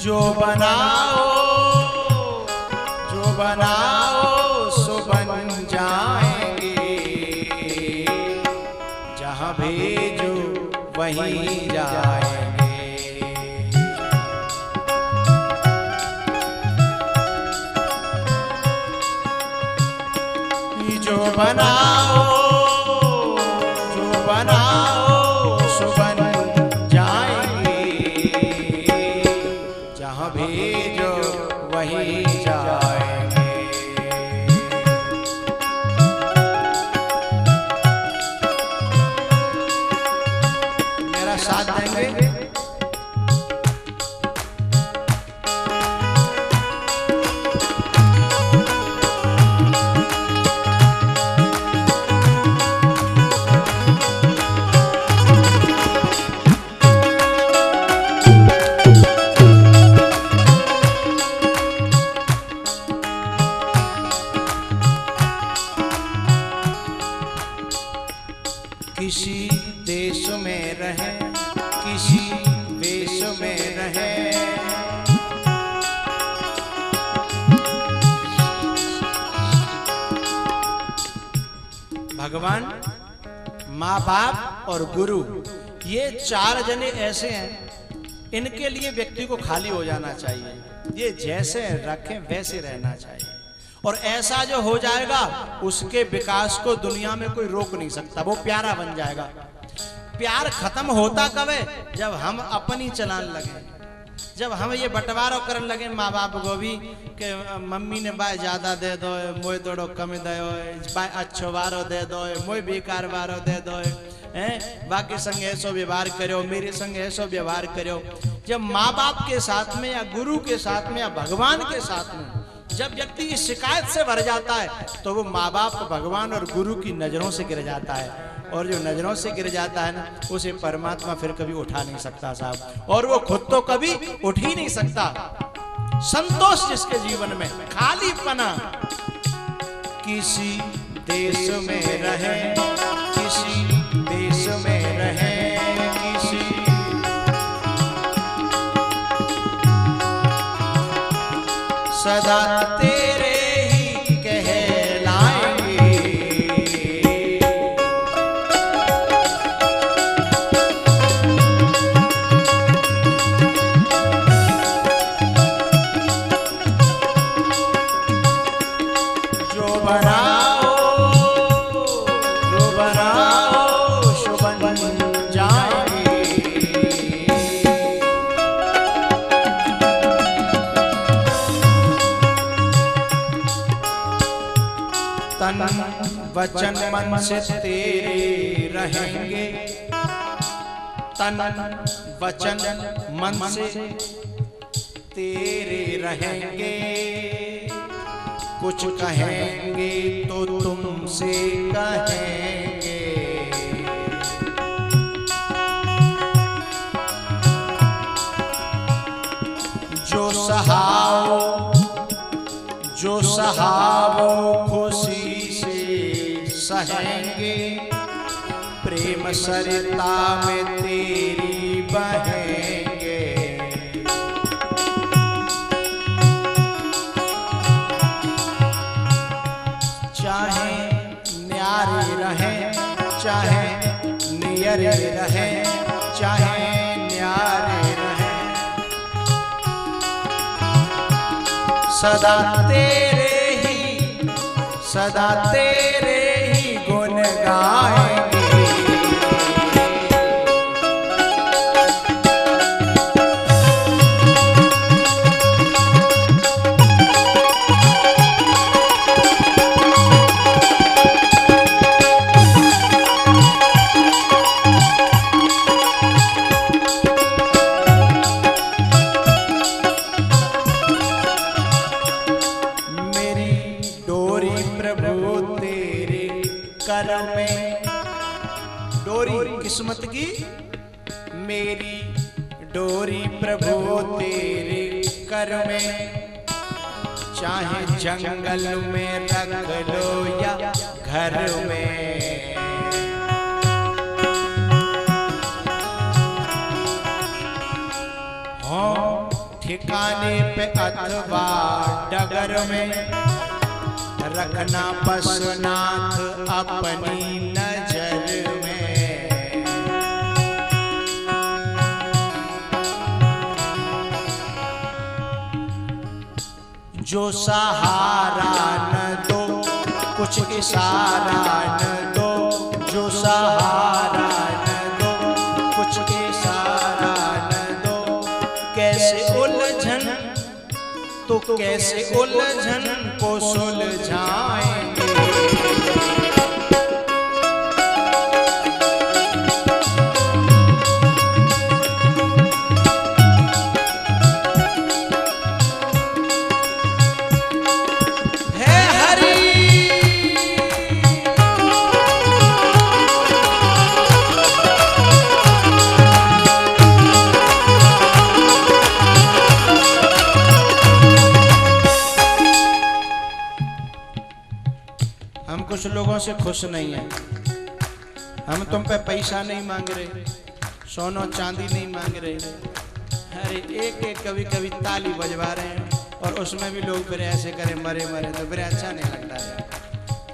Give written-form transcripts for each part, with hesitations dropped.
जो बनाओ सो बन जाएंगे, जहां भेजो वहीं जाएंगे। जो बनाओ सो बन जाएंगे, जहां भेजो वहीं जाएंगे। मेरा साथ देंगे? किसी देश में रहे, किसी देश में रहे, भगवान, माँ बाप और गुरु, ये चार जने ऐसे हैं, इनके लिए व्यक्ति को खाली हो जाना चाहिए। ये जैसे रखें वैसे रहना चाहिए, और ऐसा जो हो जाएगा उसके विकास को दुनिया में कोई रोक नहीं सकता, वो प्यारा बन जाएगा। प्यार खत्म होता कब है? जब हम अपनी चलान लगे, जब हम ये बंटवारा करने लगे माँ बाप को भी कि मम्मी ने बाय ज्यादा दे दो, मोए थोड़ो कम दो, बाय अच्छो वारो दे दो, मोए बेकार वारो दे दो, बाकी संग ऐसो व्यवहार करो, मेरे संग ऐसो व्यवहार करो। जब माँ बाप के साथ में या गुरु के साथ में या भगवान के साथ में जब व्यक्ति इस शिकायत से भर जाता है, तो वो माँ बाप, भगवान और गुरु की नजरों से गिर जाता है, और जो नजरों से गिर जाता है ना, उसे परमात्मा फिर कभी उठा नहीं सकता साहब, और वो खुद तो कभी उठ ही नहीं सकता। संतोष जिसके जीवन में, खाली पना। किसी देश में रहे, किसी देश में रहे, किसी सदा तेरे ही कहलाएंगे। जो बनाओ सो बन जाएंगे। तन वचन मन से तेरे रहेंगे, तन वचन मन से तेरे रहेंगे, कुछ कहेंगे तो तुमसे कहेंगे। जो सहाओ खुशी से सहेंगे, प्रेम सरिता में तेरी बहेंगे। चाहे न्यारे रहें, चाहे नियरे रहें, चाहे न्यारे रहें, सदा तेरे ही गुण गाएंगे। किस्मत की मेरी डोरी प्रभु तेरे कर में, चाहे जंगल में रख लो या घर में। हो ठिकाने पे अथवा डगर में, रखना पशुनाथ अपनी नजर में। जो सहारा न दो कुछ इशारा न दो, जो सहारा न दो कुछ इशारा न दो। कैसे उलझन तो कैसे उलझन को सुलझाएंगे। कुछ लोगों से खुश नहीं है। हम तुम पे पैसा नहीं मांग रहे, सोना चांदी नहीं मांग रहे। अरे एक एक कभी कभी ताली बजवा रहे हैं और उसमें भी लोग फिर ऐसे करें मरे मरे, तो फिर अच्छा नहीं लगता है।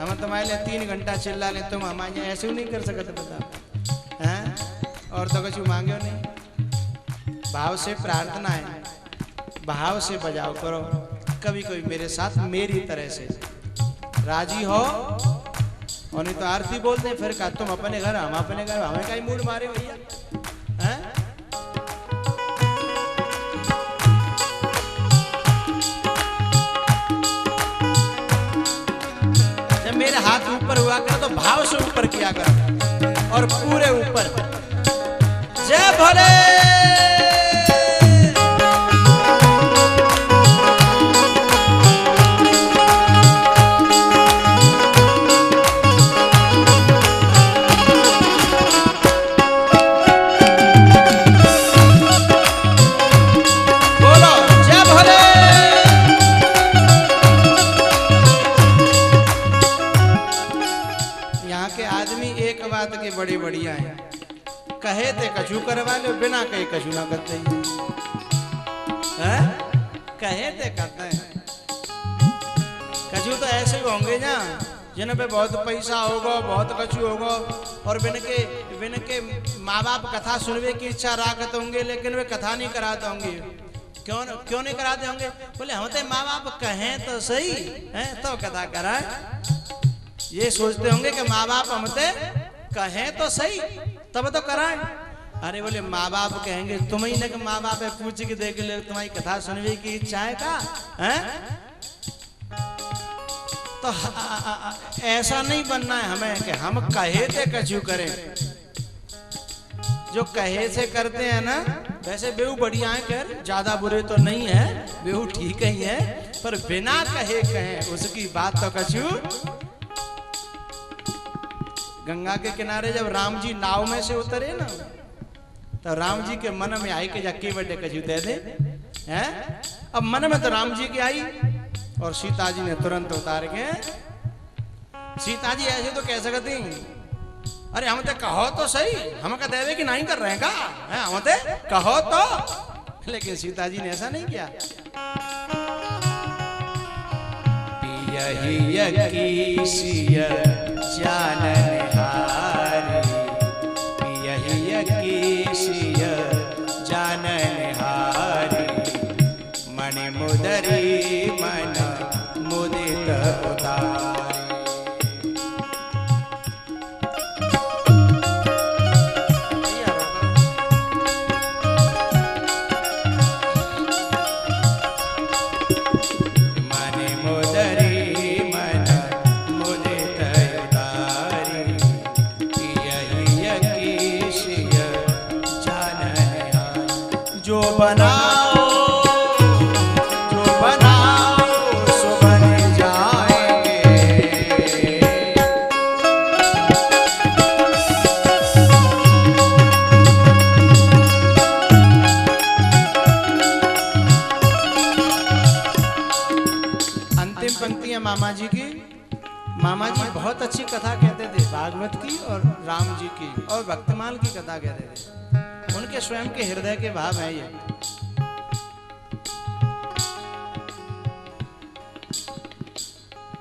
हम तुम्हारे लिए 3 घंटा चिल्ला लें, तुम हमारे ऐसे नहीं कर सकते बता हैं। और तो कुछ मांगे नहीं। भाव से प्रार्थना है, भाव से बजाओ करो। कभी कभी मेरे साथ मेरी तरह से राजी हो, और नहीं तो आरती बोलते हैं फिर का तुम अपने घर हम अपने घर, हमें का ही मूड मारे भैया हैं। जब मेरे हाथ ऊपर हुआ करो तो भाव से ऊपर किया करो और पूरे ऊपर। जय भोले। के बड़े बढ़िया है, कहे थे कछु करवा लो, बिना कहे कछु ना करते हैं। कहे थे करते हैं। कछु तो ऐसे ही होंगे ना जिन पे बहुत पैसा होगा, बहुत कछु होगा, और बिन के माँ बाप कथा सुनने की इच्छा रखते होंगे, लेकिन वे कथा नहीं कराते होंगे। क्यों नहीं कराते होंगे? बोले हम तो माँ बाप कहें तो सही है तो कथा कराए। ये सोचते होंगे कि माँ बाप हमते कहें तो सही तब तो कराएं। अरे बोले माँ बाप कहेंगे तुम ही न माँ बाप है, पूछ के देख ले तुम्हारी कथा सुनने की इच्छा है का है? तो ऐसा नहीं बनना है हमें कि हम कहे थे कछु करें। जो कहे से करते हैं ना, वैसे बेहू बढ़िया है, कर ज्यादा बुरे तो नहीं है, बेहू ठीक ही है, पर बिना कहे कहें उसकी बात तो कछु। गंगा के किनारे जब राम जी नाव में से उतरे ना, तो राम जी के मन में आई कि जक्की बड़े कछु दे दे हैं। अब मन में तो राम जी की आई और सीता जी ने तुरंत उतार के। सीता जी ऐसे तो कह सकती, अरे हम तो कहो तो सही, हम का देवे कि नहीं कर रहे हैं का है, हम तो कहो तो। लेकिन सीता जी ने ऐसा नहीं किया। यही सिया जानन हारी, यही सिया जानन हारी, मणि मुदरी मन मुदित उतारी। बनाओ जो बनाओ सो बन जाएंगे। अंतिम पंक्ति है मामा जी की। मामा जी बहुत अच्छी कथा कहते थे, भागवत की और राम जी की और भक्तमाल की कथा कहते थे। उनके स्वयं के हृदय के भाव है ये।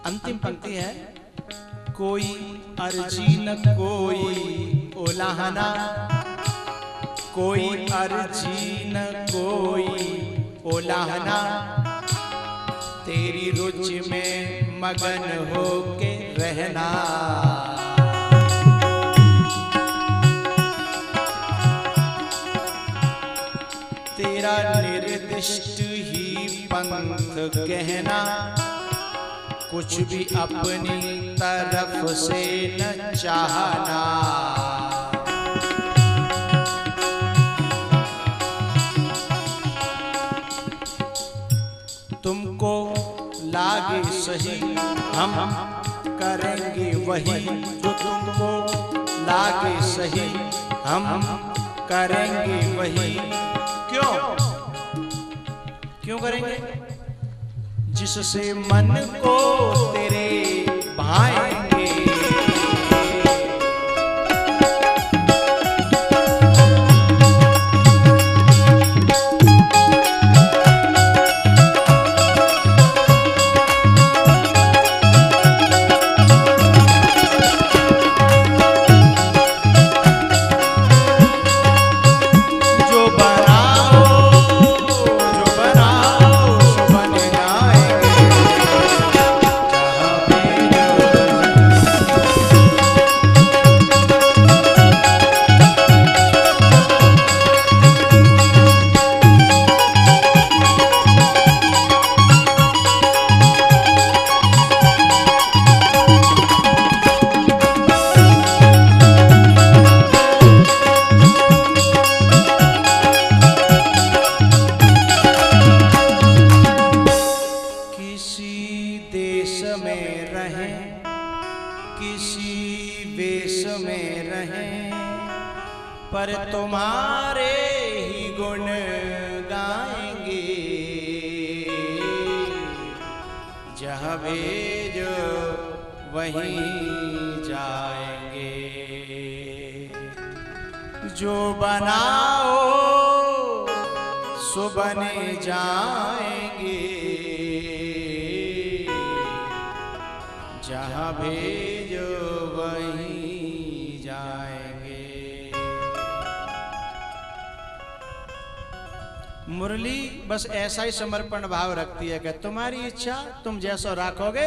अंतिम पंक्ति है, कोई अर्जी न कोई उलाहना, कोई अर्जी न कोई उलाहना, तेरी रुचि में मगन होके रहना। तेरा निर्दिष्ट ही पंथ कहना, कुछ भी अपनी तरफ से न चाहना। तुमको लागे सही हम करेंगे वही, जो तुमको लागे सही हम करेंगे वही। क्यों करेंगे? जिससे मन को तेरे भाएंगे। पर तुम्हारे ही गुण गाएंगे, जहाँ भेजो वहीं जाएंगे। जो बनाओ सो बने जाएंगे, जहाँ भेजो वहीं जाएंगे। मुरली बस ऐसा ही समर्पण भाव रखती है कि तुम्हारी इच्छा, तुम जैसो राखोगे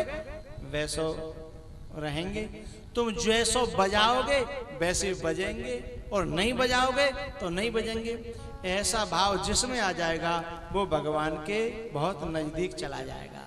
वैसो रहेंगे, तुम जैसो बजाओगे वैसे बजेंगे, और नहीं बजाओगे तो नहीं बजेंगे। ऐसा भाव जिसमें आ जाएगा वो भगवान के बहुत नजदीक चला जाएगा।